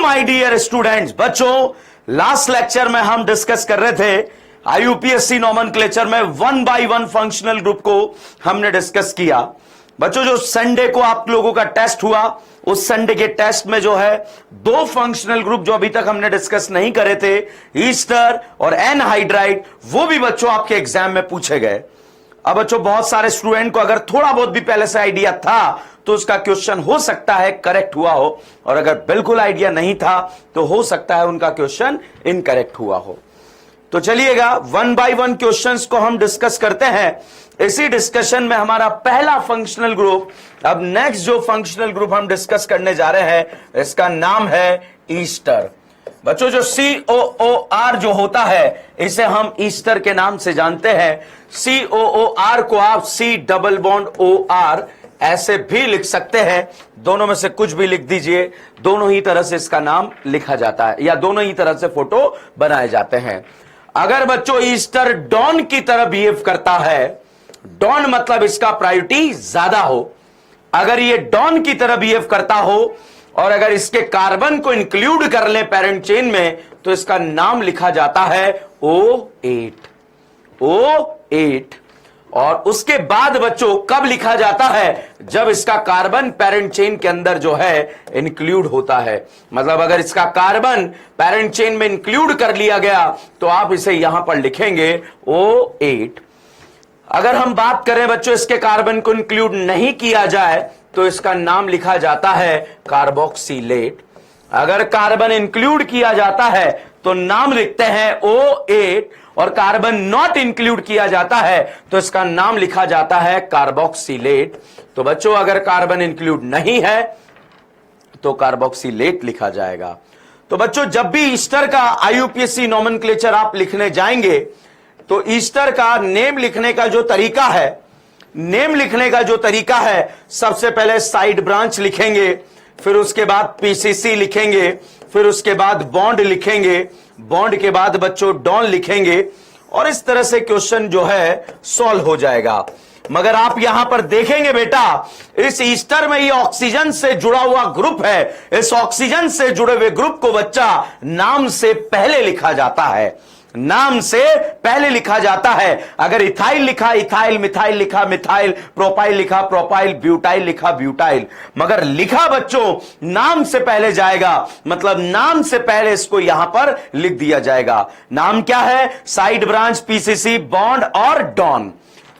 My dear students, बच्चों last lecture में हम डिस्कस कर रहे थे आईयूपीएससी नोमेनक्लेचर में 1 बाय 1 फंक्शनल ग्रुप को हमने डिस्कस किया। बच्चों जो संडे को आप लोगों का टेस्ट हुआ, उस संडे के टेस्ट में जो है दो फंक्शनल ग्रुप जो अभी तक हमने डिस्कस नहीं करे थे, ईस्टर और एनहाइड्राइड, वो भी बच्चों आपके एग्जाम में पूछे गए। अब बच्चों बहुत सारे स्टूडेंट को अगर थोड़ा बहुत भी पहले से आइडिया था तो उसका क्वेश्चन हो सकता है करेक्ट हुआ हो, और अगर बिल्कुल आइडिया नहीं था तो हो सकता है उनका क्वेश्चन इनकरेक्ट हुआ हो। तो चलिएगा 1 बाय 1 क्वेश्चंस को हम डिस्कस करते हैं। इसी डिस्कशन में हमारा पहला फंक्शनल ग्रुप, अब नेक्स्ट जो फंक्शनल ग्रुप हम डिस्कस करने जा रहे हैं इसका नाम है ईस्टर। बच्चों जो COOR जो होता है इसे हम ईस्टर के नाम से जानते हैं। COOR को आप C+OR ऐसे भी लिख सकते हैं, दोनों में से कुछ भी लिख दीजिए, दोनों ही तरह से इसका नाम लिखा जाता है या दोनों ही तरह से फोटो बनाए जाते हैं। अगर बच्चों ईस्टर डॉन की तरह बिहेव करता है, डॉन मतलब इसका प्रायोरिटी ज्यादा हो, अगर ये डॉन की तरह बिहेव करता हो और अगर इसके कार्बन को इंक्लूड कर ले पेरेंट चेन में तो इसका नाम लिखा जाता है O8। और उसके बाद बच्चों कब लिखा जाता है? जब इसका कार्बन पेरेंट चेन के अंदर जो है इंक्लूड होता है। मतलब अगर इसका कार्बन पेरेंट चेन में इंक्लूड कर लिया गया तो आप इसे यहां पर लिखेंगे O8। अगर हम बात करें बच्चों इसके कार्बन को इंक्लूड नहीं किया जाए तो इसका नाम लिखा जाता है कार्बोक्सिलेट। अगर कार्बन इंक्लूड किया जाता है तो नाम लिखते हैं O8, और कार्बन नॉट इंक्लूड किया जाता है तो इसका नाम लिखा जाता है कार्बोक्सिलेट। तो बच्चों अगर कार्बन इंक्लूड नहीं है तो कार्बोक्सिलेट लिखा जाएगा। तो बच्चों जब भी ईस्टर का आईयूपीएससी नोमेनक्लेचर आप लिखने जाएंगे तो ईस्टर का नेम लिखने का जो तरीका है, सबसे पहले साइड ब्रांच लिखेंगे, फिर उसके बाद पीसीसी लिखेंगे, फिर उसके बाद बॉन्ड लिखेंगे, बॉन्ड के बाद बच्चों डॉन लिखेंगे, और इस तरह से क्वेश्चन जो है सॉल्व हो जाएगा। मगर आप यहां पर देखेंगे बेटा, इस ईस्टर में ये ऑक्सीजन से जुड़ा हुआ ग्रुप है। इस ऑक्सीजन से जुड़े हुए ग्रुप को बच्चा नाम से पहले लिखा जाता है, नाम से पहले लिखा जाता है। अगर इथाइल लिखा इथाइल, मिथाइल लिखा मिथाइल, प्रोपाइल लिखा प्रोपाइल, ब्यूटाइल लिखा ब्यूटाइल, मगर लिखा बच्चों नाम से पहले जाएगा। मतलब नाम से पहले इसको यहां पर लिख दिया जाएगा। नाम क्या है? साइड ब्रांच, पीसीसी, बॉन्ड और डॉन।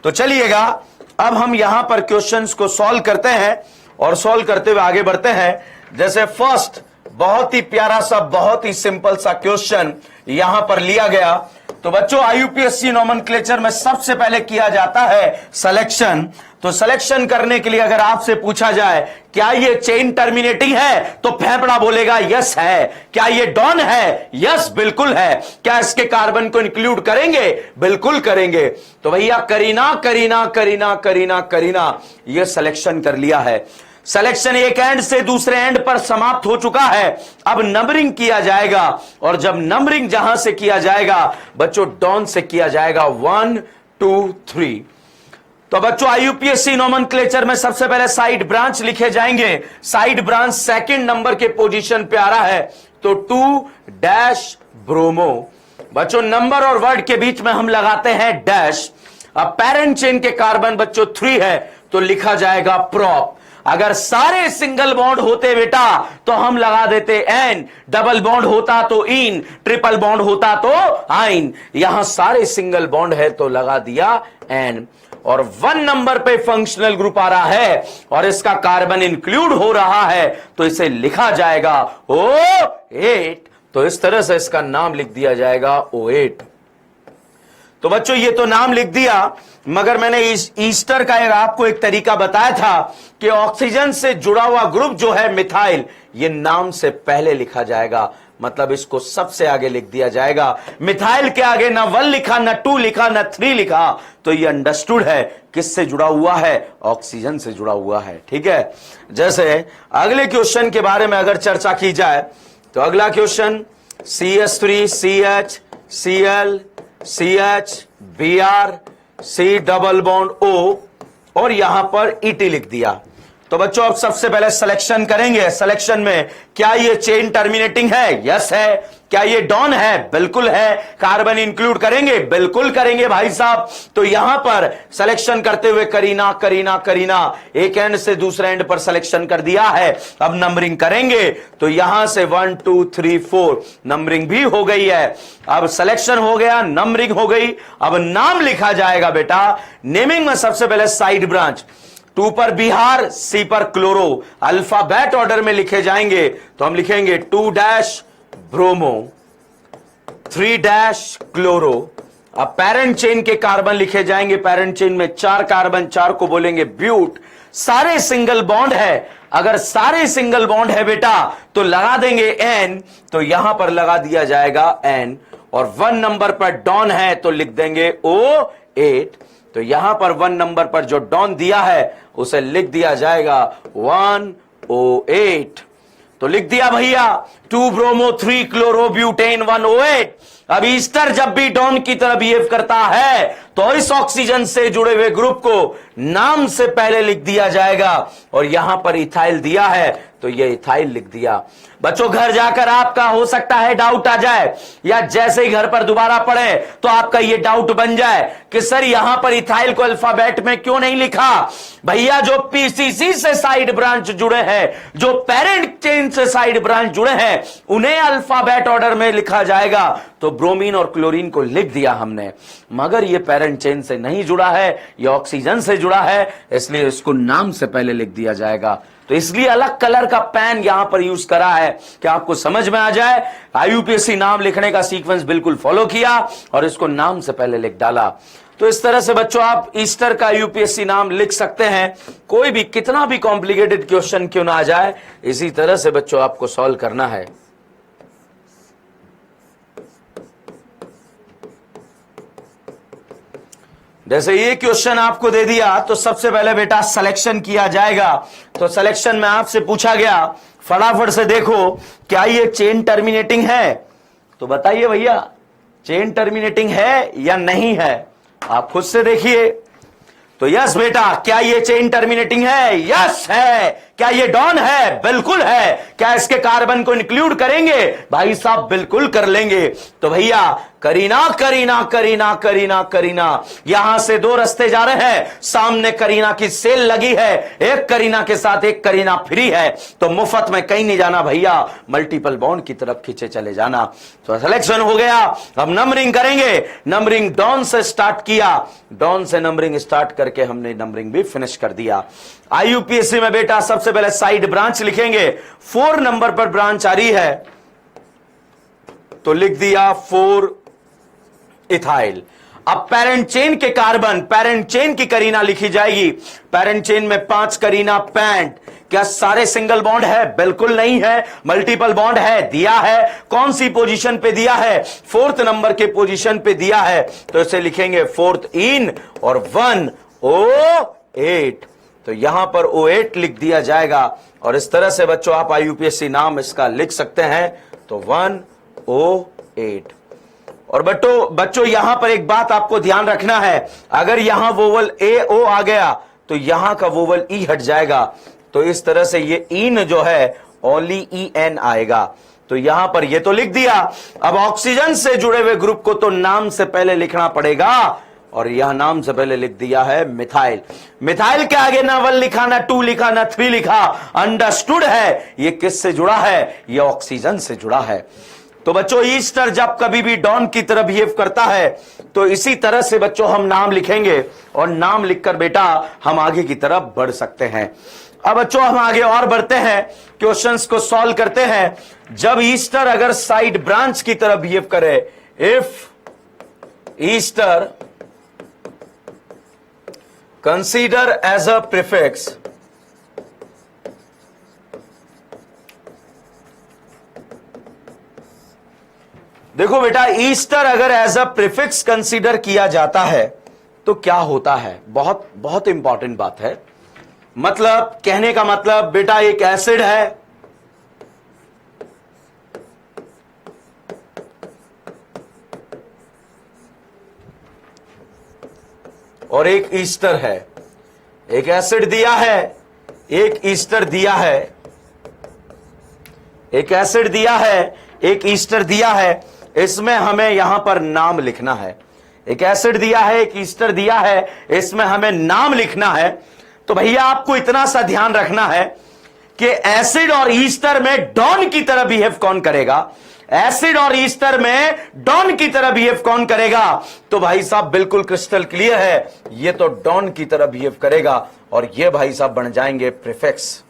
तो चलिएगा अब हम यहां पर क्वेश्चंस को सॉल्व करते हैं और सॉल्व करते हुए आगे बढ़ते हैं। जैसे फर्स्ट बहुत ही प्यारा सा, बहुत ही सिंपल सा क्वेश्चन यहां पर लिया गया। तो बच्चों आईयूपीएससी नोमेनक्लेचर में सबसे पहले किया जाता है सिलेक्शन। तो सिलेक्शन करने के लिए अगर आपसे पूछा जाए क्या ये चेन टर्मिनेटिंग है तो फेफड़ा बोलेगा यस है। क्या ये डॉन है? यस बिल्कुल है। क्या इसके कार्बन को इंक्लूड करेंगे? बिल्कुल करेंगे। तो भैया करीना करीना करीना करीना करीना ये सिलेक्शन कर लिया है। सिलेक्शन एक एंड से दूसरे एंड पर समाप्त हो चुका है। अब नंबरिंग किया जाएगा, और जब नंबरिंग जहां से किया जाएगा बच्चों डॉन से किया जाएगा 1 2 3। तो बच्चों आईयूपीएससी नोमेनक्लेचर में सबसे पहले साइड ब्रांच लिखे जाएंगे। साइड ब्रांच सेकंड नंबर के पोजीशन पे आ रहा है तो 2 ब्रोमो। बच्चों नंबर और वर्ड के बीच में हम लगाते हैं डैश। अब पेरेंट चेन के कार्बन बच्चों 3 है तो लिखा जाएगा प्रोप। अगर सारे सिंगल बॉन्ड होते बेटा तो हम लगा देते एन, डबल बॉन्ड होता तो इन, ट्रिपल बॉन्ड होता तो आइन। यहां सारे सिंगल बॉन्ड है तो लगा दिया एन। और 1 नंबर पे फंक्शनल ग्रुप आ रहा है और इसका कार्बन इंक्लूड हो रहा है तो इसे लिखा जाएगा O8। तो इस तरह से इसका नाम लिख दिया जाएगा O8। तो बच्चों ये तो नाम लिख दिया, मगर मैंने ईस्टर का आपको एक तरीका बताया था कि ऑक्सीजन से जुड़ा हुआ ग्रुप जो है मिथाइल, ये नाम से पहले लिखा जाएगा। मतलब इसको सबसे आगे लिख दिया जाएगा। मिथाइल के आगे ना 1 लिखा, ना 2 लिखा, ना 3 लिखा, तो ये अंडरस्टूड है किससे जुड़ा हुआ है? ऑक्सीजन से जुड़ा हुआ है। ठीक है। जैसे अगले क्वेश्चन के बारे में अगर चर्चा की जाए तो अगला question CH3 CH Cl CH Br C double bond O और यहां पर ET लिख दिया। तो बच्चों अब सबसे पहले सिलेक्शन करेंगे। सिलेक्शन में क्या ये चेन टर्मिनेटिंग है? यस है। क्या ये डॉन है? बिल्कुल है। कार्बन इंक्लूड करेंगे? बिल्कुल करेंगे भाई साहब। तो यहां पर सिलेक्शन करते हुए करीना करीना करीना, एक एंड से दूसरे एंड पर सिलेक्शन कर दिया है। अब नंबरिंग करेंगे तो यहां से 1 2 3 4 नंबरिंग भी हो गई है। अब सिलेक्शन हो गया, नंबरिंग हो गई। अब नाम लिखा जाएगा बेटा। नेमिंग में सबसे पहले साइड ब्रांच, 2 पर बिहार, सी पर क्लोरो, अल्फाबेट ऑर्डर में लिखे जाएंगे। तो हम लिखेंगे 2- ब्रोमो, 3- क्लोरो। अब पेरेंट चेन के कार्बन लिखे जाएंगे। पेरेंट चेन में 4 कार्बन, 4 को बोलेंगे ब्यूट। सारे सिंगल बॉन्ड है। अगर सारे सिंगल बॉन्ड है बेटा तो लगा देंगे N, तो यहां पर लगा दिया जाएगा N। और 1 नंबर पर डॉन है तो लिख देंगे O8। तो यहां पर 1 नंबर पर जो डॉन दिया है उसे लिख दिया जाएगा 1O8। तो लिख दिया भैया 2 ब्रोमो 3 क्लोरो ब्यूटेन 1O8। अब ईस्टर जब भी डॉन की तरह बिहेव करता है तो इस ऑक्सीजन से जुड़े हुए ग्रुप को नाम से पहले लिख दिया जाएगा। और यहां पर इथाइल दिया है तो ये इथाइल लिख दिया। बच्चों घर जाकर आपका हो सकता है डाउट आ जाए, या जैसे ही घर पर दोबारा पढ़े तो आपका ये डाउट बन जाए कि सर यहां पर इथाइल को अल्फाबेट में क्यों नहीं लिखा? भैया जो पीसीसी से साइड ब्रांच जुड़े हैं, जो पेरेंट चेन से साइड ब्रांच जुड़े हैं, उन्हें अल्फाबेट ऑर्डर में लिखा जाएगा। तो ब्रोमीन और क्लोरीन को लिख दिया हमने, मगर ये पेरेंट चेन से नहीं जुड़ा है, ये ऑक्सीजन से जुड़ा है, इसलिए इसको नाम से पहले लिख दिया जाएगा। तो इसलिए अलग कलर का पेन यहां पर यूज करा है कि आपको समझ में आ जाए। आईयूपीएससी नाम लिखने का सीक्वेंस बिल्कुल फॉलो किया और इसको नाम से पहले लिख डाला। तो इस तरह से बच्चों आप ईस्टर का यूपीएससी नाम लिख सकते हैं। कोई भी कितना भी कॉम्प्लिकेटेड क्वेश्चन क्यों ना आ जाए, इसी तरह से बच्चों आपको सॉल्व करना है। जैसे ये क्वेश्चन आपको दे दिया तो सबसे पहले बेटा सिलेक्शन किया जाएगा। तो सिलेक्शन में आपसे पूछा गया, फटाफट से देखो क्या ये चेन टर्मिनेटिंग है? तो बताइए भैया चेन टर्मिनेटिंग है या नहीं है? आप खुद से देखिए। तो यस बेटा, क्या ये चेन टर्मिनेटिंग है? यस है। क्या ये डॉन है? बिल्कुल है। क्या इसके कार्बन को इंक्लूड करेंगे? भाई साहब बिल्कुल कर लेंगे। तो भैया करीना करीना करीना करीना करीना, यहां से 2 रास्ते जा रहे हैं। सामने करीना की सेल लगी है, एक करीना के साथ एक करीना फ्री है। तो मुफ्त में कहीं नहीं जाना भैया, मल्टीपल बॉन्ड की तरफ खींचे चले जाना। तो सिलेक्शन हो गया। अब नंबरिंग करेंगे। नंबरिंग डॉन से स्टार्ट किया, डॉन से नंबरिंग स्टार्ट करके हमने नंबरिंग भी फिनिश कर दिया। आईयूपीएससी में बेटा सबसे पहले साइड ब्रांच लिखेंगे। 4 नंबर पर ब्रांच आ रही है तो लिख दिया 4 इथाइल। अब पेरेंट चेन के कार्बन, पेरेंट चेन की करीना लिखी जाएगी। पेरेंट चेन में 5 करीना पेंट। क्या सारे सिंगल बॉन्ड है? बिल्कुल नहीं है। मल्टीपल बॉन्ड है? दिया है। कौन सी पोजीशन पे दिया है? 4th नंबर के पोजीशन पे दिया है। तो इसे लिखेंगे 4th इन और 1O8। तो यहां पर O8 लिख दिया जाएगा। और इस तरह से बच्चों आप आईयूपीएससी नाम इसका लिख सकते हैं। तो 1O8। और बच्चों यहां पर एक बात आपको ध्यान रखना है, अगर यहां वोवल AO आ गया तो यहां का वोवल E हट जाएगा। तो इस तरह से ये इन जो है ओनली EN आएगा। तो यहां पर ये तो लिख दिया। अब ऑक्सीजन से जुड़े हुए ग्रुप को तो नाम से पहले लिखना पड़ेगा, और यह नाम से पहले लिख दिया है मिथाइल। मिथाइल के आगे ना 1 लिखा, ना 2 लिखा, ना 3 लिखा। अंडरस्टूड है ये किससे जुड़ा है? ये ऑक्सीजन से जुड़ा है। तो बच्चों ईस्टर जब कभी भी डॉन की तरह बिहेव करता है तो इसी तरह से बच्चों हम नाम लिखेंगे, और नाम लिखकर बेटा हम आगे की तरफ बढ़ सकते हैं। अब बच्चों हम आगे और बढ़ते हैं, क्वेश्चंस को सॉल्व करते हैं। जब ईस्टर अगर साइड ब्रांच की तरह बिहेव करे, if Easter consider as a prefix देखो बेटा ईस्टर अगर एज अ प्रीफिक्स कंसीडर किया जाता है तो क्या होता है? बहुत बहुत इंपॉर्टेंट बात है। मतलब कहने का मतलब बेटा एक एसिड है, और एक ईस्टर है। एक एसिड दिया है, एक ईस्टर दिया है, एक एसिड दिया है, एक ईस्टर दिया है, इसमें हमें यहां पर नाम लिखना है। एक एसिड दिया है, एक ईस्टर दिया है, इसमें हमें नाम लिखना है। तो भैया आपको इतना सा ध्यान रखना है कि एसिड और ईस्टर में डॉन की तरह बिहेव कौन करेगा, एसिड और ईस्टर में डॉन की तरह बिहेव कौन करेगा। तो भाई साहब बिल्कुल क्रिस्टल क्लियर है, ये तो डॉन की तरह बिहेव करेगा और ये भाई साहब बन जाएंगे प्रीफिक्स।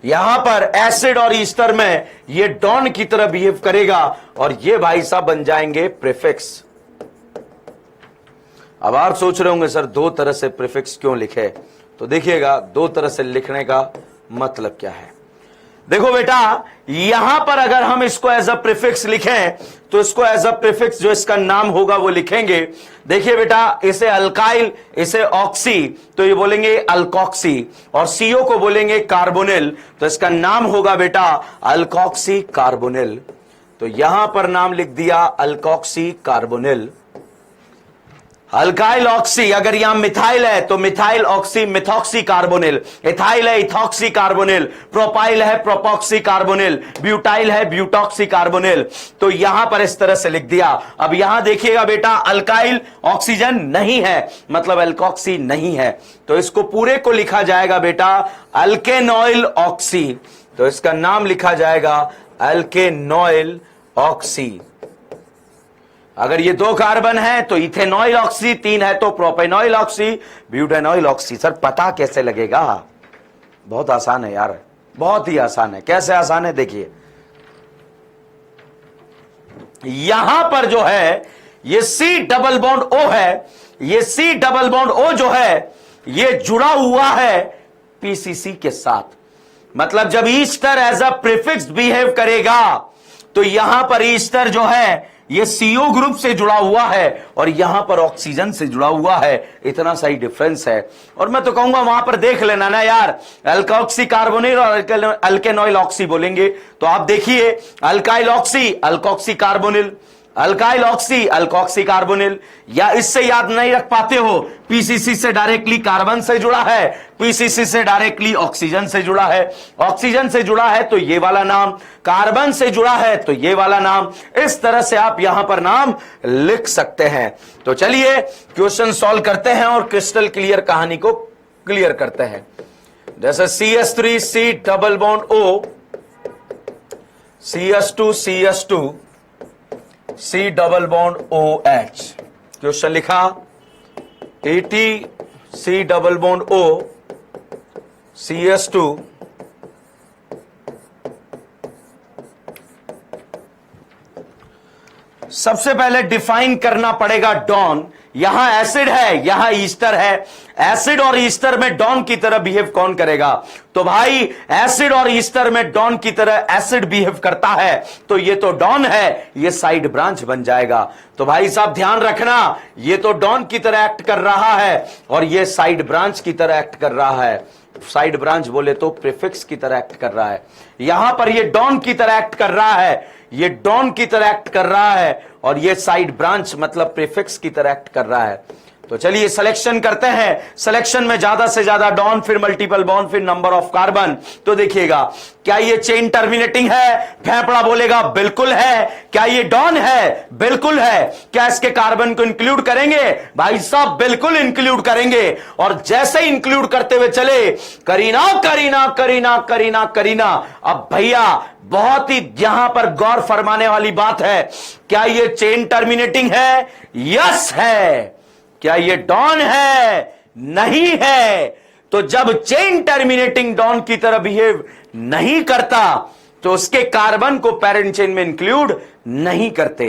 यहां पर एसिड और ईस्टर में ये डॉन की तरह बिहेव करेगा और ये भाई साहब बन जाएंगे प्रीफिक्स। अब आप सोच रहे होंगे सर दो तरह से प्रीफिक्स क्यों लिखे, तो देखिएगा दो तरह से लिखने का मतलब क्या है। देखो बेटा, यहां पर अगर हम इसको एज अ प्रीफिक्स लिखें तो इसको एज अ प्रीफिक्स जो इसका नाम होगा वो लिखेंगे। देखिए बेटा, इसे अल्काइल, इसे ऑक्सी, तो ये बोलेंगे अल्कोक्सी, और सीओ को बोलेंगे कार्बोनिल, तो इसका नाम होगा बेटा अल्कोक्सी कार्बोनिल। तो यहां पर नाम लिख दिया अल्कोक्सी कार्बोनिल। अल्काइल ऑक्सी, अगर यहां मिथाइल है तो methyl oxy methoxy carbonyl, ethyl है इथॉक्सी कार्बोनिल, प्रोपाइल है प्रोपॉक्सी कार्बोनिल, ब्यूटाइल है ब्यूटॉक्सी कार्बोनिल। तो यहां पर इस तरह से लिख दिया। अब यहां देखिएगा बेटा, अल्काइल ऑक्सीजन नहीं है, मतलब एल्कोक्सी नहीं है, तो इसको पूरे को लिखा जाएगा बेटा अल्केनॉइल ऑक्सी। तो इसका नाम लिखा जाएगा अल्केनॉइल ऑक्सी। अगर ये दो कार्बन है तो इथेनॉइल ऑक्सी, तीन है तो प्रोपेनॉइल ऑक्सी, ब्यूटेनॉइल ऑक्सी। सर पता कैसे लगेगा? बहुत आसान है यार, बहुत ही आसान है। कैसे आसान है देखिए, यहां पर जो है ये C डबल बॉन्ड O है, ये C डबल बॉन्ड O जो है ये जुड़ा हुआ है PCC के साथ। मतलब जब ester as a prefix behave करेगा तो यहां पर ईस्टर जो है ये CO ग्रुप से जुड़ा हुआ है और यहां पर ऑक्सीजन से जुड़ा हुआ है। इतना सही डिफरेंस है। और मैं तो कहूंगा वहां पर देख लेना ना यार, अल्कोक्सी कार्बोनिल और अल्केनॉइल ऑक्सी बोलेंगे तो आप देखिए alkyl oxy alkoxy carbonyl, alkyl oxy alkoxy carbonyl. या इससे याद नहीं रख पाते हो, पीसीसी से डायरेक्टली कार्बन से जुड़ा है, पीसीसी से डायरेक्टली ऑक्सीजन से जुड़ा है, ऑक्सीजन से जुड़ा है तो ये वाला नाम, कार्बन से जुड़ा है तो ये वाला नाम। इस तरह से आप यहां पर नाम लिख सकते हैं। तो चलिए क्वेश्चन सॉल्व करते हैं और क्रिस्टल क्लियर कहानी को क्लियर करते हैं। जैसे CH3 C double bond O, CH2 CH2 C double bond OH। Question लिखा AT C double bond O CH2 सबसे पहले डिफाइन करना पड़ेगा डॉन। यहां एसिड है, यहां ईस्टर है। एसिड और ईस्टर में डॉन की तरह बिहेव कौन करेगा? तो भाई एसिड और ईस्टर में डॉन की तरह एसिड बिहेव करता है तो ये तो डॉन है, ये साइड ब्रांच बन जाएगा। तो भाई साहब ध्यान रखना, ये तो डॉन की तरह एक्ट कर रहा है और ये साइड ब्रांच की तरह एक्ट कर रहा है। साइड ब्रांच बोले तो प्रीफिक्स की तरह एक्ट कर रहा है। यहां पर ये डॉन की तरह एक्ट कर रहा है, ये डॉन की तरह एक्ट कर रहा है और ये साइड ब्रांच मतलब प्रीफिक्स की तरह एक्ट कर रहा है। तो चलिए सिलेक्शन करते हैं। सिलेक्शन में ज्यादा से ज्यादा डॉन, फिर मल्टीपल बॉन्ड, फिर नंबर ऑफ कार्बन। तो देखिएगा, क्या ये चेन टर्मिनेटिंग है? फेफड़ा बोलेगा बिल्कुल है। क्या ये डॉन है? बिल्कुल है। क्या इसके कार्बन को इंक्लूड करेंगे? भाई साहब बिल्कुल इंक्लूड करेंगे। और जैसे इंक्लूड करते हुए चले, करीना करीना करीना करीना करीना। अब भैया बहुत ही यहां पर गौर फरमाने वाली बात है, क्या ये चेन टर्मिनेटिंग है? यस है। क्या ये डॉन है? नहीं है। तो जब चेन टर्मिनेटिंग डॉन की तरह बिहेव नहीं करता तो उसके कार्बन को पैरेंट चेन में इंक्लूड नहीं करते।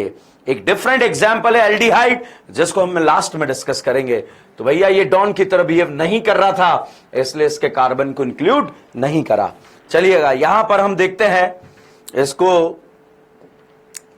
एक डिफरेंट एग्जांपल है एल्डिहाइड, जिसको हम लास्ट में डिस्कस करेंगे। तो भैया ये डॉन की तरह बिहेव नहीं कर रहा था, इसलिए इसके कार्बन को इंक्लूड नहीं करा। चलिएगा यहां पर हम देखते हैं इसको।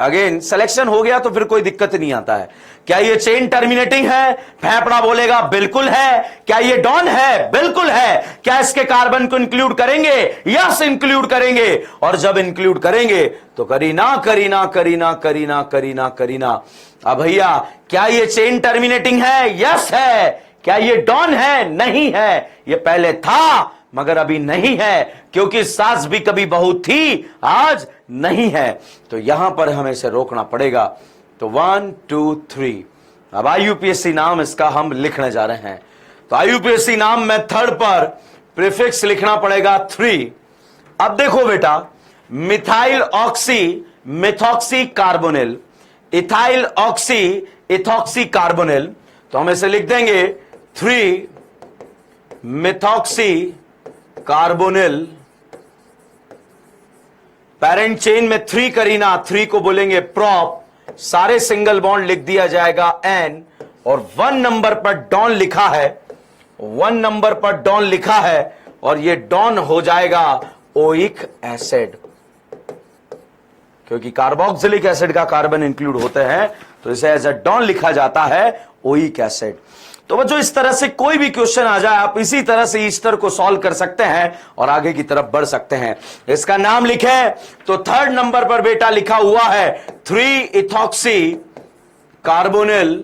अगेन सिलेक्शन हो गया तो फिर कोई दिक्कत नहीं आता है। क्या ये चेन टर्मिनेटिंग है? फेफड़ा बोलेगा बिल्कुल है। क्या ये डॉन है? बिल्कुल है। क्या इसके कार्बन को इंक्लूड करेंगे? यस इंक्लूड करेंगे। और जब इंक्लूड करेंगे तो करीना करीना करीना करीना करीना करीना। अब भैया क्या ये चेन टर्मिनेटिंग है? यस है। क्या ये डॉन है? नहीं है, ये पहले था मगर अभी नहीं है, क्योंकि सास भी कभी बहू थी, आज नहीं है। तो यहां पर हमें इसे रोकना पड़ेगा। तो 1 2 3। अब IUPAC नाम इसका हम लिखने जा रहे हैं। तो IUPAC नाम में थर्ड पर प्रीफिक्स लिखना पड़ेगा 3। अब देखो बेटा, methyl oxy methoxy carbonyl, ethyl oxy ethoxy carbonyl. तो हम इसे लिख देंगे 3 मिथॉक्सी कार्बोनिल। पेरेंट चेन में 3 करीना, 3 को बोलेंगे प्रॉप, सारे सिंगल बॉन्ड लिख दिया जाएगा N, और 1 नंबर पर डॉन लिखा है, 1 नंबर पर डॉन लिखा है, और ये डॉन हो जाएगा ओइक एसिड, क्योंकि कार्बोक्सिलिक एसिड का कार्बन इंक्लूड होते हैं, तो इसे एज अ डॉन लिखा जाता है ओइक एसिड। तो बच्चों इस तरह से कोई भी क्वेश्चन आ जाए, आप इसी तरह से ईस्टर को सॉल्व कर सकते हैं और आगे की तरफ बढ़ सकते हैं। इसका नाम लिखे तो थर्ड नंबर पर बेटा लिखा हुआ है 3 इथॉक्सी कार्बोनिल।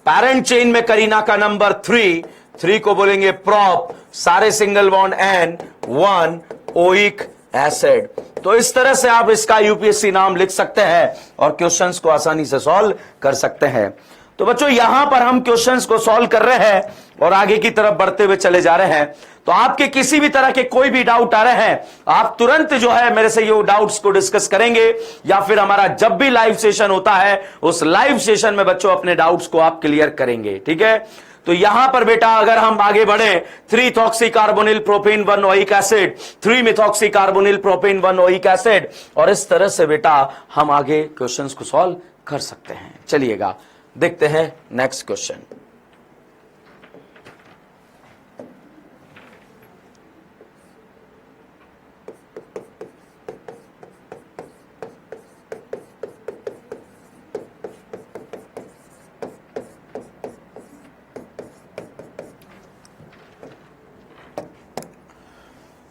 पेरेंट चेन में करीना का नंबर 3 को बोलेंगे प्रॉप, सारे single bond N, 1 oic acid. तो इस तरह से आप इसका UPSC नाम लिख सकते हैं और क्वेश्चंस को आसानी से सॉल्व कर सकते हैं। तो बच्चों यहां पर हम क्वेश्चंस को सॉल्व कर रहे हैं और आगे की तरफ बढ़ते हुए चले जा रहे हैं। तो आपके किसी भी तरह के कोई भी डाउट आ रहे हैं, आप तुरंत जो है मेरे से ये डाउट्स को डिस्कस करेंगे, या फिर हमारा जब भी लाइव सेशन होता है उस लाइव सेशन में बच्चों अपने डाउट्स को आप क्लियर करेंगे। ठीक है, तो यहां पर बेटा अगर हम आगे बढ़े, 3 ethoxy carbonyl propane 1 oic acid, 3 methoxy carbonyl propane 1 oic acid, और इस तरह से बेटा हम आगे क्वेश्चंस को सॉल्व कर सकते हैं। चलिएगा देखते हैं नेक्स्ट क्वेश्चन।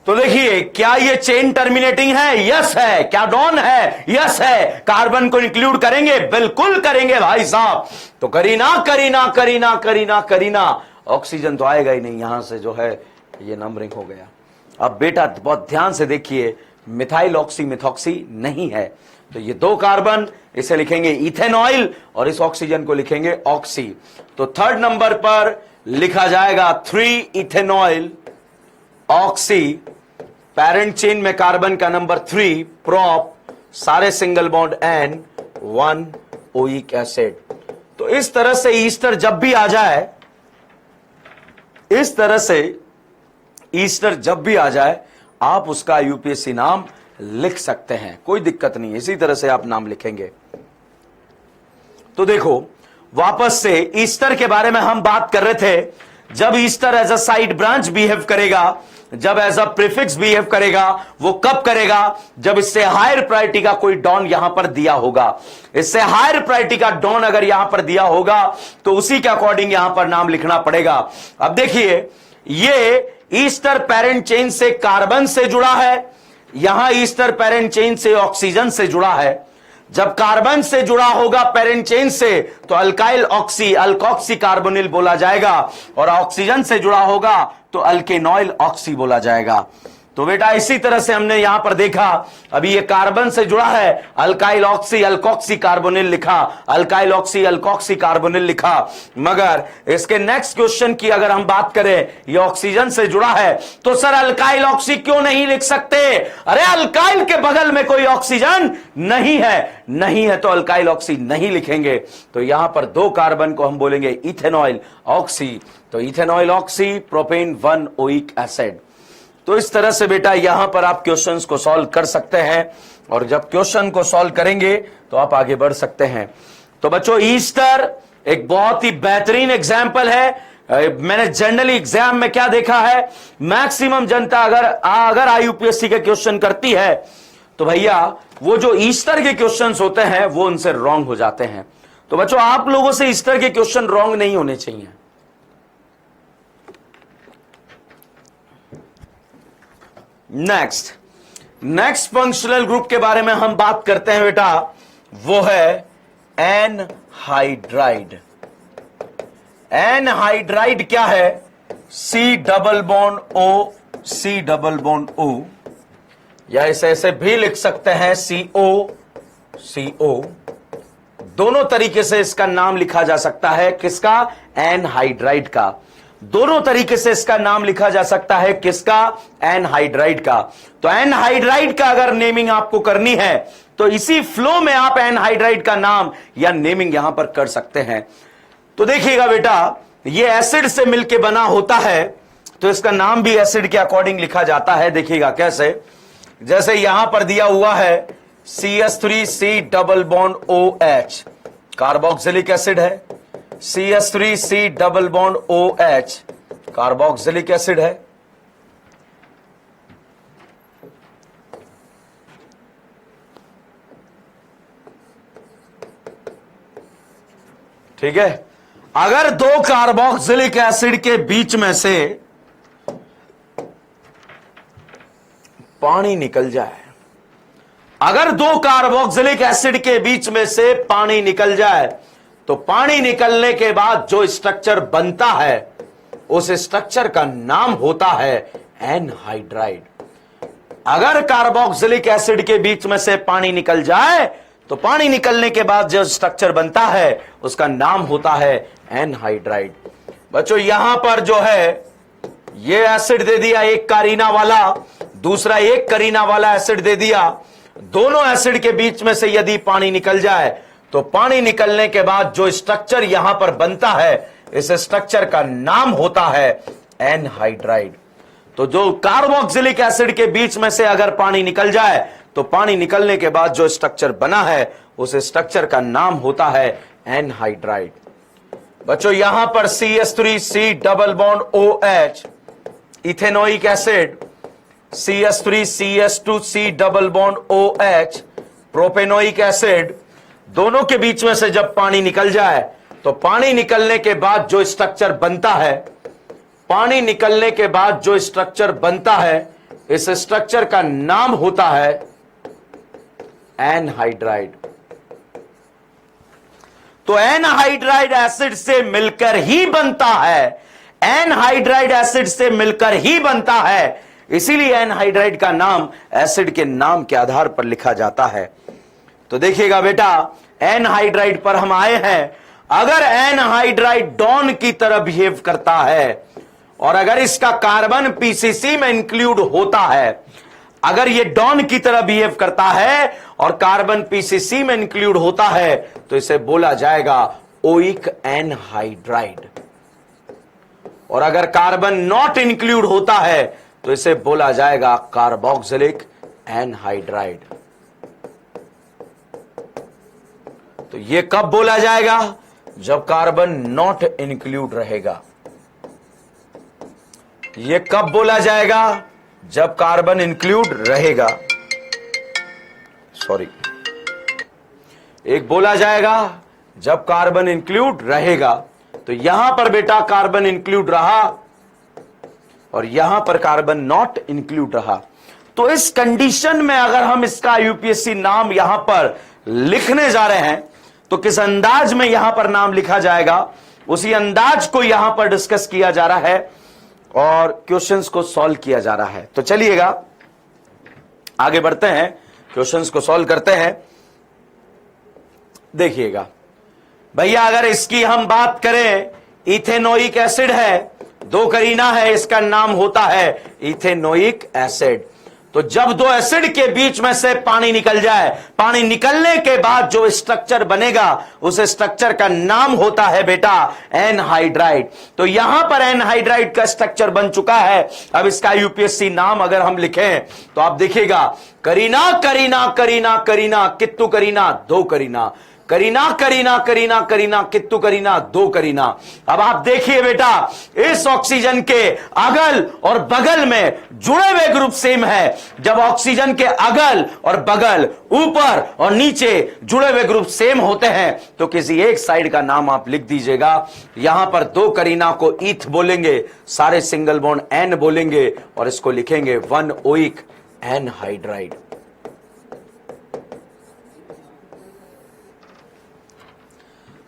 तो देखिए, क्या ये चेन टर्मिनेटिंग है? यस है। क्या डॉन है? यस है। कार्बन को इंक्लूड करेंगे? बिल्कुल करेंगे भाई साहब। तो करीना करीना करीना करीना करीना, ऑक्सीजन तो आएगा ही नहीं, यहां से जो है ये नंबरिंग हो गया। अब बेटा बहुत ध्यान से देखिए, मिथाइल ऑक्सी मिथॉक्सी नहीं है, तो ये 2 कार्बन, इसे लिखेंगे इथेनॉइल और इस ऑक्सीजन को लिखेंगे ऑक्सी। तो थर्ड नंबर पर लिखा जाएगा 3 इथेनॉइल ऑक्सी, पेरेंट चेन में कार्बन का नंबर 3 प्रॉप, सारे single bond N, 1 oic acid. तो इस तरह से ईस्टर जब भी आ जाए, इस तरह से ईस्टर जब भी आ जाए, आप उसका UPSC नाम लिख सकते हैं, कोई दिक्कत नहीं, इसी तरह से आप नाम लिखेंगे। तो देखो वापस से ईस्टर के बारे में हम बात कर रहे थे। जब ester as a side branch behave करेगा, जब एज अ प्रीफिक्स बिहेव करेगा, वो कब करेगा? जब इससे हायर प्रायोरिटी का कोई डॉन यहां पर दिया होगा। इससे हायर प्रायोरिटी का डॉन अगर यहां पर दिया होगा तो उसी के अकॉर्डिंग यहां पर नाम लिखना पड़ेगा। अब देखिए, ये ईस्टर पेरेंट चेन से कार्बन से जुड़ा है, यहां ईस्टर पेरेंट चेन से ऑक्सीजन से जुड़ा है। जब कार्बन से जुड़ा होगा पेरेंट चेन से तो अल्काइल ऑक्सी अल्कोक्सी कार्बोनिल बोला जाएगा, और ऑक्सीजन से जुड़ा होगा तो अल्केनॉइल ऑक्सी बोला जाएगा। तो बेटा इसी तरह से हमने यहां पर देखा, अभी ये कार्बन से जुड़ा है, अल्काइल ऑक्सी अल्कोक्सी कार्बोनिल लिखा, अल्काइल ऑक्सी अल्कोक्सी कार्बोनिल लिखा। मगर इसके नेक्स्ट क्वेश्चन की अगर हम बात करें, ये ऑक्सीजन से जुड़ा है, तो सर अल्काइल ऑक्सी क्यों नहीं लिख सकते? अरे अल्काइल के बगल में कोई ऑक्सीजन नहीं है, नहीं है तो अल्काइल ऑक्सी नहीं लिखेंगे। तो यहां पर 2 कार्बन को हम बोलेंगे इथेनॉइल ऑक्सी, तो ethanoyl oxy propane 1 oic acid. तो इस तरह से बेटा यहां पर आप क्वेश्चंस को सॉल्व कर सकते हैं, और जब क्वेश्चन को सॉल्व करेंगे तो आप आगे बढ़ सकते हैं। तो बच्चों ईस्टर एक बहुत ही बेहतरीन एग्जाम्पल है। मैंने जनरली एग्जाम में क्या देखा है, मैक्सिमम जनता अगर IUPSC के क्वेश्चन करती है तो भैया वो जो ईस्टर के क्वेश्चंस होते हैं वो उनसे रॉन्ग हो जाते हैं। तो बच्चों आप लोगों से ईस्टर के क्वेश्चन रॉन्ग नहीं होने चाहिए। नेक्स्ट फंक्शनल ग्रुप के बारे में हम बात करते हैं बेटा, वो है एनहाइड्राइड। एनहाइड्राइड क्या है? C double bond O, C double bond O, या इसे ऐसे भी लिख सकते हैं CO। दोनों तरीके से इसका नाम लिखा जा सकता है। किसका? एनहाइड्राइड का। दोनों तरीके से इसका नाम लिखा जा सकता है। किसका? एनहाइड्राइड का। तो एनहाइड्राइड का अगर नेमिंग आपको करनी है तो इसी फ्लो में आप एनहाइड्राइड का नाम या नेमिंग यहां पर कर सकते हैं। तो देखिएगा बेटा, ये एसिड से मिलकर बना होता है तो इसका नाम भी एसिड के अकॉर्डिंग लिखा जाता है। देखिएगा कैसे, जैसे यहां पर दिया हुआ है CH3C double bond OH, carboxylic acid है। CH3C double bond OH, carboxylic acid है। ठीक है, अगर दो कार्बोक्सिलिक एसिड के बीच में से पानी निकल जाए, अगर दो कार्बोक्सिलिक एसिड के बीच में से पानी निकल जाए तो पानी निकलने के बाद जो स्ट्रक्चर बनता है उस स्ट्रक्चर का नाम होता है एनहाइड्राइड। अगर कार्बोक्सिलिक एसिड के बीच में से पानी निकल जाए तो पानी निकलने के बाद जो स्ट्रक्चर बनता है उसका नाम होता है एनहाइड्राइड। बच्चों यहां पर जो है ये एसिड दे दिया एक कारीना वाला, दूसरा एक करीना वाला एसिड दे दिया। दोनों एसिड के बीच में से यदि पानी निकल जाए तो पानी निकलने के बाद जो स्ट्रक्चर यहां पर बनता है इस स्ट्रक्चर का नाम होता है एनहाइड्राइड। तो जो कार्बोक्सिलिक एसिड के बीच में से अगर पानी निकल जाए तो पानी निकलने के बाद जो स्ट्रक्चर बना है उस स्ट्रक्चर का नाम होता है एनहाइड्राइड। बच्चों यहां पर CH3C double bond OH, ethanoic acid, CH3CH2C double bond OH, propanoic acid, दोनों के बीच में से जब पानी निकल जाए तो पानी निकलने के बाद जो स्ट्रक्चर बनता है, पानी निकलने के बाद जो स्ट्रक्चर बनता है इस स्ट्रक्चर का नाम होता है एनहाइड्राइड। तो एनहाइड्राइड एसिड से मिलकर ही बनता है, एनहाइड्राइड एसिड से मिलकर ही बनता है, इसीलिए एनहाइड्राइड का नाम एसिड के नाम के आधार पर लिखा जाता है। तो देखिएगा बेटा, एनहाइड्राइड पर हम आए हैं। अगर एनहाइड्राइड डॉन की तरह बिहेव करता है और अगर इसका कार्बन पीसीसी में इंक्लूड होता है, अगर ये डॉन की तरह बिहेव करता है और कार्बन पीसीसी में इंक्लूड होता है तो इसे बोला जाएगा ओइक एनहाइड्राइड। और अगर कार्बन नॉट इंक्लूड होता है तो इसे बोला जाएगा कार्बोक्सिलिक एनहाइड्राइड। तो ये कब बोला जाएगा? जब कार्बन नॉट इंक्लूड रहेगा। ये कब बोला जाएगा? जब कार्बन इंक्लूड रहेगा। सॉरी, एक बोला जाएगा जब कार्बन इंक्लूड रहेगा। तो यहां पर बेटा कार्बन इंक्लूड रहा और यहां पर कार्बन नॉट इंक्लूड रहा। तो इस कंडीशन में अगर हम इसका यूपीएससी नाम यहां पर लिखने जा रहे हैं तो किस अंदाज में यहां पर नाम लिखा जाएगा, उसी अंदाज को यहां पर डिस्कस किया जा रहा है और क्वेश्चंस को सॉल्व किया जा रहा है। तो चलिएगा आगे बढ़ते हैं, क्वेश्चंस को सॉल्व करते हैं। देखिएगा भैया, अगर इसकी हम बात करें, इथेनोइक एसिड है, दो करीना है, इसका नाम होता है इथेनोइक एसिड। तो जब दो एसिड के बीच में से पानी निकल जाए, पानी निकलने के बाद जो स्ट्रक्चर बनेगा उस स्ट्रक्चर का नाम होता है बेटा एनहाइड्राइड। तो यहां पर एनहाइड्राइड का स्ट्रक्चर बन चुका है। अब इसका यूपीएससी नाम अगर हम लिखें तो आप देखिएगा, करीना करीना करीना करीना कित्तू करीना दो करीना, करीना करीना करीना करीना कित्तू करीना दो करीना। अब आप देखिए बेटा, इस ऑक्सीजन के अगल और बगल में जुड़े हुए ग्रुप सेम है। जब ऑक्सीजन के अगल और बगल, ऊपर और नीचे जुड़े हुए ग्रुप सेम होते हैं तो किसी एक साइड का नाम आप लिख दीजिएगा। यहां पर दो करीना को ईथ बोलेंगे, सारे सिंगल बॉन्ड एन बोलेंगे और इसको लिखेंगे 1 ओइक एनहाइड्राइड।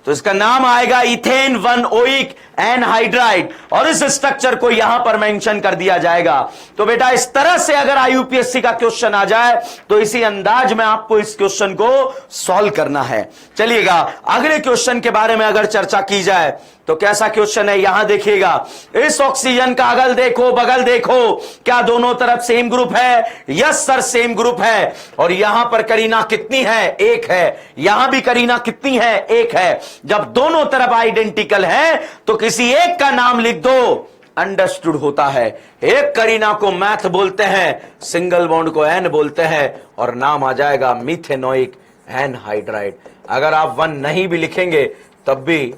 तो इसका नाम आएगा इथेन 1 ओइक एनहाइड्राइड, और इस स्ट्रक्चर को यहां पर मेंशन कर दिया जाएगा। तो बेटा इस तरह से अगर आईयूपीएससी का क्वेश्चन आ जाए तो इसी अंदाज में आपको इस क्वेश्चन को सॉल्व करना है। चलिएगा अगले क्वेश्चन के बारे में अगर चर्चा की जाए तो कैसा क्वेश्चन है, यहां देखिएगा, इस ऑक्सीजन का अगल देखो बगल देखो, क्या दोनों तरफ सेम ग्रुप है? यस सर सेम ग्रुप है। और यहां पर करीना कितनी है? एक है। यहां भी करीना कितनी है? एक है। जब दोनों तरफ आइडेंटिकल है तो किसी एक का नाम लिख दो, अंडरस्टूड होता है। एक करीना को मैथ बोलते हैं, सिंगल बॉन्ड को एन बोलते हैं, और नाम आ जाएगा मिथेनोइक एनहाइड्राइड। अगर आप वन नहीं भी लिखेंगे तब भी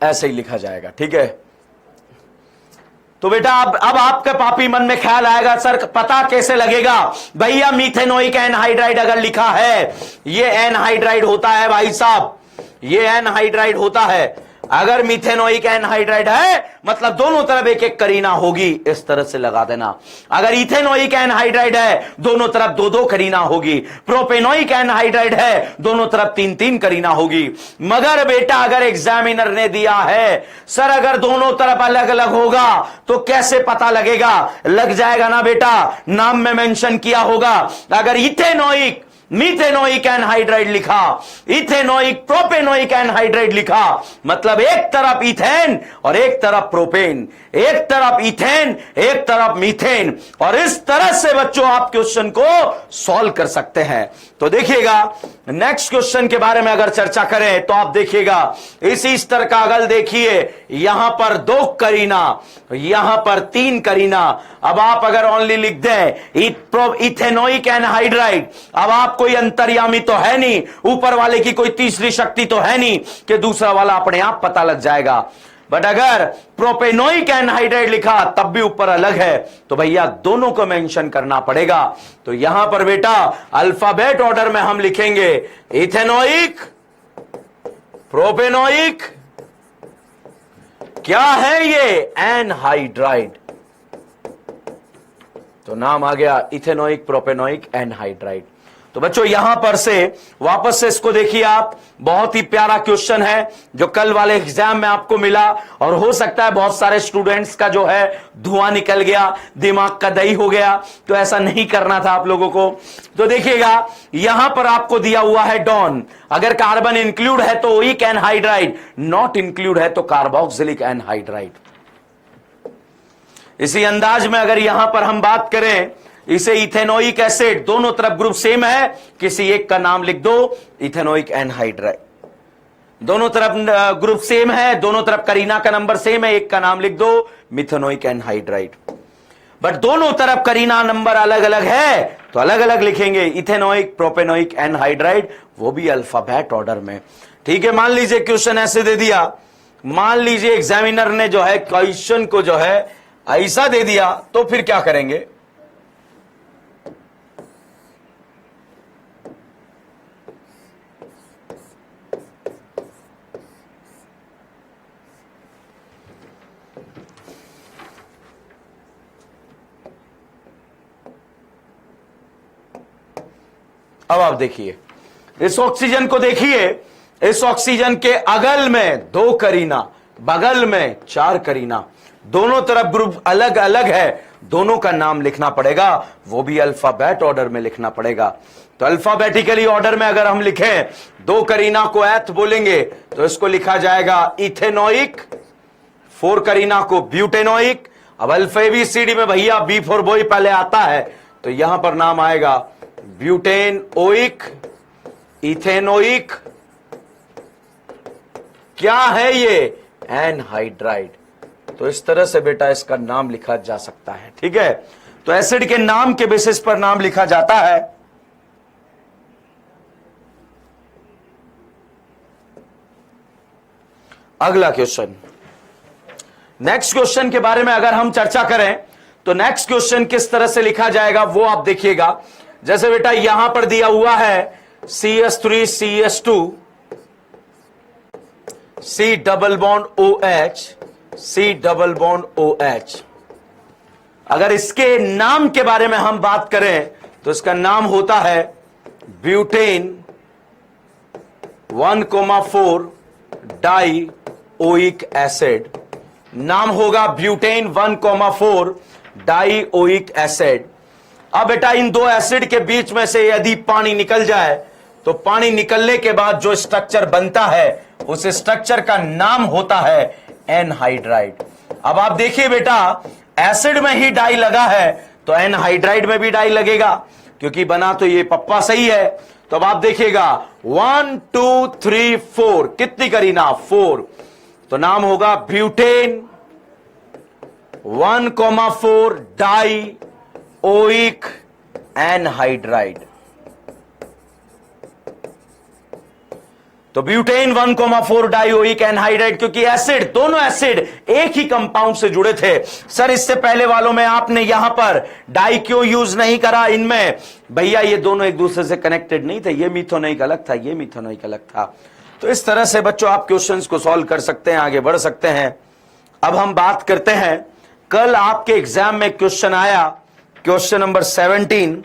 ऐसे ही लिखा जाएगा, ठीक है। तो बेटा अब आपके पापी मन में ख्याल आएगा, सर पता कैसे लगेगा? भैया मिथेनोइक एनहाइड्राइड अगर लिखा है, ये एनहाइड्राइड होता है भाई साहब, ये एनहाइड्राइड होता है। अगर मिथेनोइक एनहाइड्राइड है मतलब दोनों तरफ एक एक करीना होगी, इस तरह से लगा देना। अगर इथेनोइक एनहाइड्राइड है दोनों तरफ दो दो करीना होगी। प्रोपेनोइक एनहाइड्राइड है दोनों तरफ तीन तीन करीना होगी। मगर बेटा अगर एग्जामिनर ने दिया है सर अगर दोनों तरफ अलग अलग होगा तो कैसे पता लगेगा? लग जाएगा ना बेटा, नाम में मेंशन किया होगा। अगर इथेनोइक मिथेनोइक एनहाइड्राइड लिखा, इथेनोइक प्रोपेनोइक एनहाइड्राइड लिखा, मतलब एक तरफ इथेन और एक तरफ प्रोपेन, एक तरफ इथेन एक तरफ मीथेन, और इस तरह से बच्चों आप क्वेश्चन को सॉल्व कर सकते हैं। तो देखिएगा नेक्स्ट क्वेश्चन के बारे में अगर चर्चा करें तो आप देखिएगा इसी स्तर का अगल देखिए, यहां पर दो करीना, यहां पर तीन करीना। अब आप अगर ओनली लिख दें इथेनोइक एनहाइड्राइड, अब आप कोई अंतर्यामी तो है नहीं, ऊपर वाले की कोई तीसरी शक्ति तो है नहीं कि दूसरा वाला अपने आप पता लग जाएगा। बट अगर प्रोपेनोइक एनहाइड्राइड लिखा तब भी ऊपर अलग है, तो भैया दोनों को मेंशन करना पड़ेगा। तो यहां पर बेटा अल्फाबेट ऑर्डर में हम लिखेंगे इथेनोइक, प्रोपेनोइक, क्या है ये? एनहाइड्राइड। तो नाम आ गया इथेनोइक प्रोपेनोइक एनहाइड्राइड। तो बच्चों यहां पर से वापस से इसको देखिए आप, बहुत ही प्यारा क्वेश्चन है जो कल वाले एग्जाम में आपको मिला, और हो सकता है बहुत सारे स्टूडेंट्स का जो है धुआं निकल गया, दिमाग का दही हो गया, तो ऐसा नहीं करना था आप लोगों को। तो देखिएगा यहां पर आपको दिया हुआ है डॉन, अगर कार्बन इंक्लूड है तो ओइक एनहाइड्राइड, नॉट इंक्लूड है तो कार्बोक्सिलिक एनहाइड्राइड। इसी अंदाज में अगर यहां पर हम बात करें, इसे इथेनोइक एसिड, दोनों तरफ ग्रुप सेम है, किसी एक का नाम लिख दो इथेनोइक एनहाइड्राइड। दोनों तरफ ग्रुप सेम है, दोनों तरफ करीना का नंबर सेम है, एक का नाम लिख दो मिथेनोइक एनहाइड्राइड। बट दोनों तरफ करीना नंबर अलग अलग है तो अलग अलग लिखेंगे, इथेनोइक प्रोपेनोइक एनहाइड्राइड, वो भी अल्फाबेट ऑर्डर में। ठीक है, मान लीजिए क्वेश्चन ऐसे दे दिया, मान लीजिए एग्जामिनर ने जो है क्वेश्चन को जो है ऐसा दे दिया, तो फिर क्या करेंगे? अब आप देखिए इस ऑक्सीजन को, देखिए इस ऑक्सीजन के अगल में दो करीना, बगल में चार करीना, दोनों तरफ ग्रुप अलग अलग है, दोनों का नाम लिखना पड़ेगा, वो भी अल्फाबेट ऑर्डर में लिखना पड़ेगा। तो अल्फाबेटिकली ऑर्डर में अगर हम लिखें, दो करीना को एथ बोलेंगे तो इसको लिखा जाएगा इथेनोइक, फोर करीना को ब्यूटेनोइक। अब अल्फा बी सी डी में भैया बी फॉर बॉय पहले आता है, तो यहां पर नाम आएगा ब्यूटेनोइक, इथेनोइक, क्या है ये? एनहाइड्राइड। तो इस तरह से बेटा इसका नाम लिखा जा सकता है। ठीक है, तो एसिड के नाम के बेसिस पर नाम लिखा जाता है। अगला क्वेश्चन, नेक्स्ट क्वेश्चन के बारे में अगर हम चर्चा करें तो नेक्स्ट क्वेश्चन किस तरह से लिखा जाएगा वो आप देखिएगा। जैसे बेटा यहां पर दिया हुआ है CH3 CH2 C double bond OH, C double bond OH। अगर इसके नाम के बारे में हम बात करें तो इसका नाम होता है ब्यूटेन 1,4 डाई ओइक एसिड, नाम होगा ब्यूटेन 1,4 डाई ओइक एसिड। अब बेटा इन दो एसिड के बीच में से यदि पानी निकल जाए तो पानी निकलने के बाद जो स्ट्रक्चर बनता है उस स्ट्रक्चर का नाम होता है एनहाइड्राइड। अब आप देखिए बेटा, एसिड में ही डाई लगा है तो एनहाइड्राइड में भी डाई लगेगा, क्योंकि बना तो ये पप्पा सही है। तो अब आप देखिएगा 1 2 3 4, कितनी करी ना 4, तो नाम होगा ब्यूटेन 1,4 डाई ओइक एनहाइड्राइड। तो ब्यूटेन 1,4 डाइओइक एनहाइड्राइड, क्योंकि एसिड, दोनों एसिड एक ही कंपाउंड से जुड़े थे। सर इससे पहले वालों में आपने यहां पर डाई क्यों यूज नहीं करा? इनमें भैया ये दोनों एक दूसरे से कनेक्टेड नहीं थे, ये मिथोनिक अलग था, ये मिथोनिक अलग था। तो इस तरह से बच्चों आप क्वेश्चंस को सॉल्व कर सकते हैं, आगे बढ़ सकते हैं। अब हम बात करते हैं, कल आपके एग्जाम में क्वेश्चन आया, क्वेश्चन नंबर 17।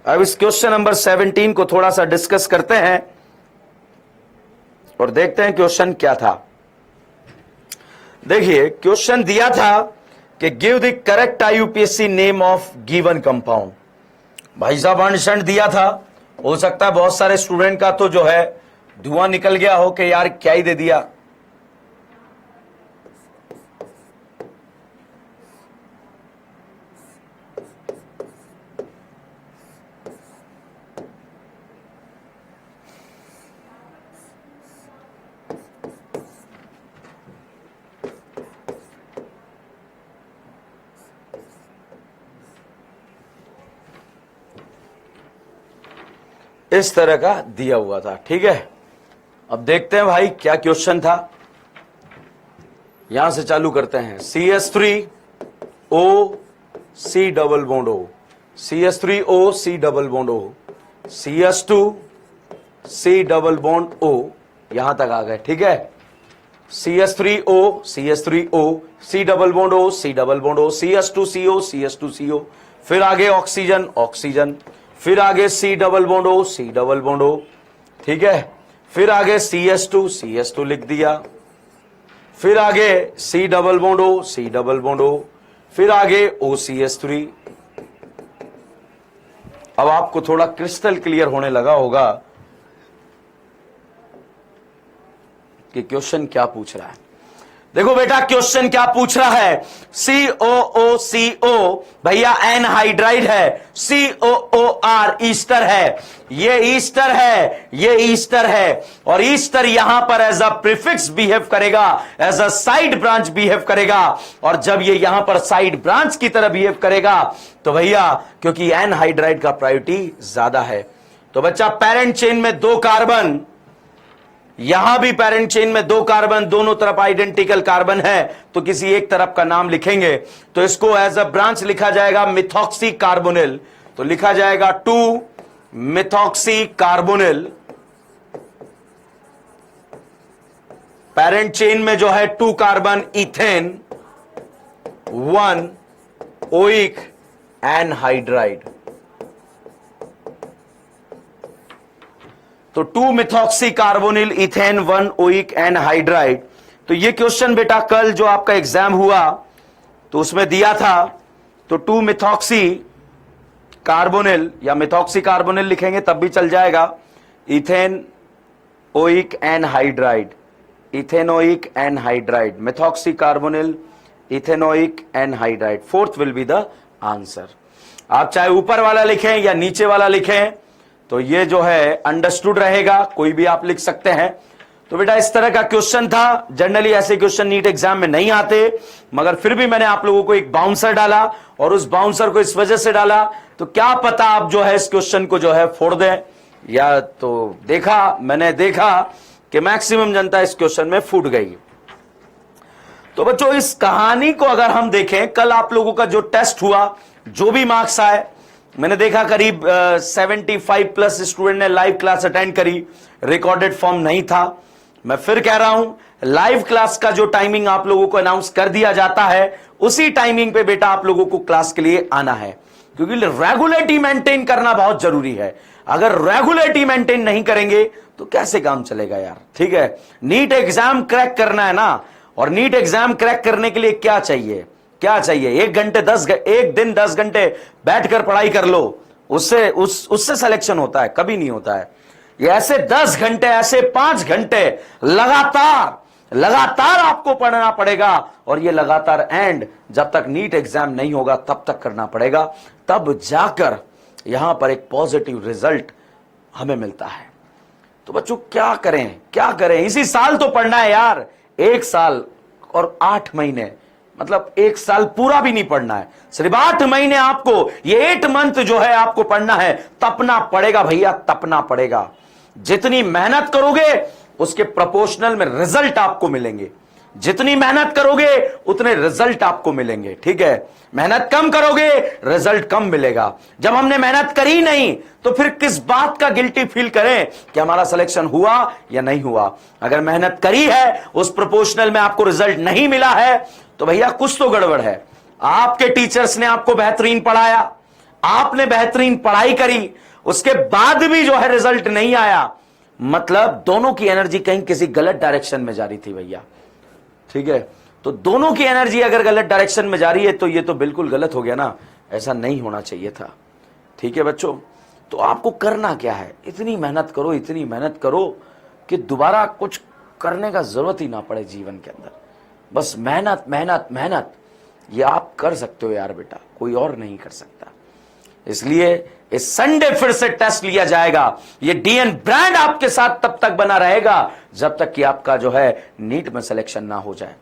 अब इस क्वेश्चन नंबर 17 को थोड़ा सा डिस्कस करते हैं और देखते हैं क्वेश्चन क्या था। देखिए क्वेश्चन दिया था कि give the correct आईयूपीएससी name of given compound. भाई साहब आंसर दिया था, हो सकता है बहुत सारे स्टूडेंट का तो जो है धुआं निकल गया हो कि यार क्या ही दे दिया। इस तरह का दिया हुआ था, ठीक है। अब देखते हैं भाई क्या क्वेश्चन था, यहां से चालू करते हैं। CH3O C double bond O, CH3O C double bond O, CH2 C double bond O, यहां तक आ गए, ठीक है। CH3O C double bond O, C double bond O, CH2CO CH2CO, फिर आगे ऑक्सीजन ऑक्सीजन, फिर आगे C double bond O C double bond O, ठीक है। फिर आगे CH2 लिख दिया, फिर आगे C double bond O C double bond O, फिर आगे OCH3। अब आपको थोड़ा क्रिस्टल क्लियर होने लगा होगा कि क्वेश्चन क्या पूछ रहा है। देखो बेटा क्वेश्चन क्या पूछ रहा है, COOCO भैया एनहाइड्राइड है, COOR ईस्टर है, ये ईस्टर है, ये ईस्टर है, और ईस्टर यहां पर एज अ प्रीफिक्स बिहेव करेगा, as a side branch behave करेगा। और जब ये यहां पर साइड ब्रांच की तरह बिहेव करेगा तो भैया क्योंकि एनहाइड्राइड का प्रायोरिटी ज्यादा है, तो बच्चा पेरेंट चेन में 2 कार्बन, यहां भी पेरेंट चेन में 2 कार्बन, दोनों तरफ आइडेंटिकल कार्बन है, तो किसी एक तरफ का नाम लिखेंगे तो इसको एज अ ब्रांच लिखा जाएगा मिथॉक्सी कार्बोनिल। तो लिखा जाएगा 2 मिथॉक्सी कार्बोनिल। पेरेंट चेन में जो है 2 कार्बन इथेन, 1 ओइक एनहाइड्राइड। तो 2 methoxy carbonyl ethane 1 oic anhydride. तो ये क्वेश्चन बेटा कल जो आपका एग्जाम हुआ तो उसमें दिया था, तो 2 मिथॉक्सी कार्बोनिल या मिथॉक्सी कार्बोनिल लिखेंगे तब भी चल जाएगा, ethane oic anhydride, ethanoic anhydride, methoxy carbonyl ethanoic anhydride, 4th will be the answer. आप चाहे ऊपर वाला लिखें या नीचे वाला लिखें तो ये जो है अंडरस्टूड रहेगा, कोई भी आप लिख सकते हैं। तो बेटा इस तरह का क्वेश्चन था। जनरली ऐसे क्वेश्चन नीट एग्जाम में नहीं आते, मगर फिर भी मैंने आप लोगों को एक बाउंसर डाला, और उस बाउंसर को इस वजह से डाला तो क्या पता आप जो है इस क्वेश्चन को जो है फोड़ दें, या तो मैंने देखा कि मैक्सिमम जनता इस क्वेश्चन में फूट गई। तो बच्चों इस कहानी को अगर हम देखें, कल आप लोगों का जो टेस्ट हुआ, जो भी मार्क्स आए, मैंने देखा करीब 75+ स्टूडेंट ने लाइव क्लास अटेंड करी, रिकॉर्डेड फॉर्म नहीं था। मैं फिर कह रहा हूं, लाइव क्लास का जो टाइमिंग आप लोगों को अनाउंस कर दिया जाता है, उसी टाइमिंग पे बेटा आप लोगों को क्लास के लिए आना है। क्योंकि रेगुलेटरी मेंटेन करना बहुत जरूरी है। अगर रेगुलेटरी मेंटेन नहीं करेंगे तो कैसे काम चलेगा यार। ठीक है, नीट एग्जाम क्रैक करना है ना, और नीट एग्जाम क्रैक करने के लिए क्या चाहिए, क्या चाहिए? एक दिन 10 घंटे बैठकर पढ़ाई कर लो, उससे सिलेक्शन होता है? कभी नहीं होता है। ये ऐसे 10 घंटे, ऐसे 5 घंटे लगातार आपको पढ़ना पड़ेगा, और ये लगातार एंड जब तक नीट एग्जाम नहीं होगा तब तक करना पड़ेगा, तब जाकर यहां पर एक पॉजिटिव रिजल्ट हमें मिलता है। तो बच्चों क्या करें? इसी साल तो पढ़ना है यार, 1 साल और 8 महीने, मतलब 1 साल पूरा भी नहीं पढ़ना है, सिर्फ 8 महीने आपको, ये 8 मंथ जो है आपको पढ़ना है। तपना पड़ेगा भैया, तपना पड़ेगा। जितनी मेहनत करोगे उसके प्रोपोर्शनल में रिजल्ट आपको मिलेंगे। जितनी मेहनत करोगे उतने रिजल्ट आपको मिलेंगे। ठीक है, मेहनत कम करोगे रिजल्ट कम मिलेगा। जब हमने मेहनत करी नहीं तो फिर किस बात का गिल्टी फील करें कि हमारा सिलेक्शन हुआ या नहीं हुआ। अगर मेहनत करी है, उस प्रोपोर्शनल में आपको रिजल्ट नहीं मिला है, तो भैया कुछ तो गड़बड़ है। आपके टीचर्स ने आपको बेहतरीन पढ़ाया, आपने बेहतरीन पढ़ाई करी, उसके बाद भी जो है रिजल्ट नहीं आया, मतलब दोनों की एनर्जी कहीं किसी गलत डायरेक्शन में जा रही थी भैया। ठीक है, तो दोनों की एनर्जी अगर गलत डायरेक्शन में जा रही है तो ये तो बिल्कुल गलत हो गया ना, ऐसा नहीं होना चाहिए था। ठीक है बच्चों, तो आपको करना क्या है? इतनी मेहनत करो कि दोबारा कुछ करने का जरूरत ही ना पड़े जीवन के अंदर। बस मेहनत ये आप कर सकते हो यार बेटा, कोई और नहीं कर सकता। इसलिए इस संडे फिर से टेस्ट लिया जाएगा। ये डीएन ब्रांड आपके साथ तब तक बना रहेगा जब तक कि आपका जो है नीट में सिलेक्शन ना हो जाए।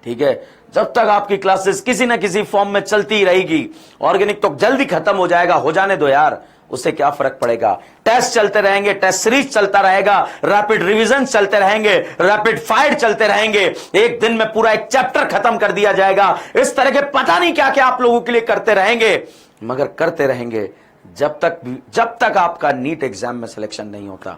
ठीक है, जब तक आपकी क्लासेस किसी ना किसी फॉर्म में चलती ही रहेगी। ऑर्गेनिक तो जल्दी खत्म हो जाएगा, हो जाने दो यार, उससे क्या फर्क पड़ेगा। टेस्ट चलते रहेंगे, टेस्ट सीरीज चलता रहेगा, रैपिड रिवीजन चलते रहेंगे, रैपिड फायर चलते रहेंगे। एक दिन में पूरा एक चैप्टर खत्म कर दिया जाएगा। इस तरह के पता नहीं क्या क्या आप लोगों के लिए करते रहेंगे, मगर करते रहेंगे जब तक आपका नीट एग्जाम में सिलेक्शन नहीं होता।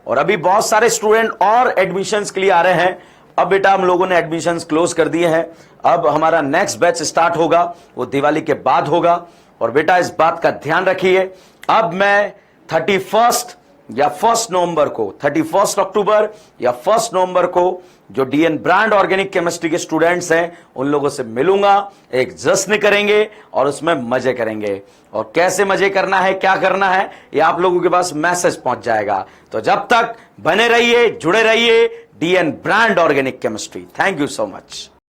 और अभी बहुत सारे स्टूडेंट और एडमिशंस के लिए आ रहे हैं। अब बेटा हम लोगों ने एडमिशंस क्लोज कर दिए हैं, अब हमारा नेक्स्ट बैच स्टार्ट होगा, वो दिवाली के बाद होगा। और बेटा इस बात का ध्यान रखिए, अब मैं 31 या 1 नवंबर को, 31 अक्टूबर या 1 नवंबर को जो डीएन ब्रांड ऑर्गेनिक केमिस्ट्री के स्टूडेंट्स हैं उन लोगों से मिलूंगा, एक जश्न करेंगे और उसमें मजे करेंगे। और कैसे मजे करना है, क्या करना है, ये आप लोगों के पास मैसेज पहुंच जाएगा। तो जब तक बने रहिए, जुड़े रहिए, DN brand organic chemistry. Thank you so much.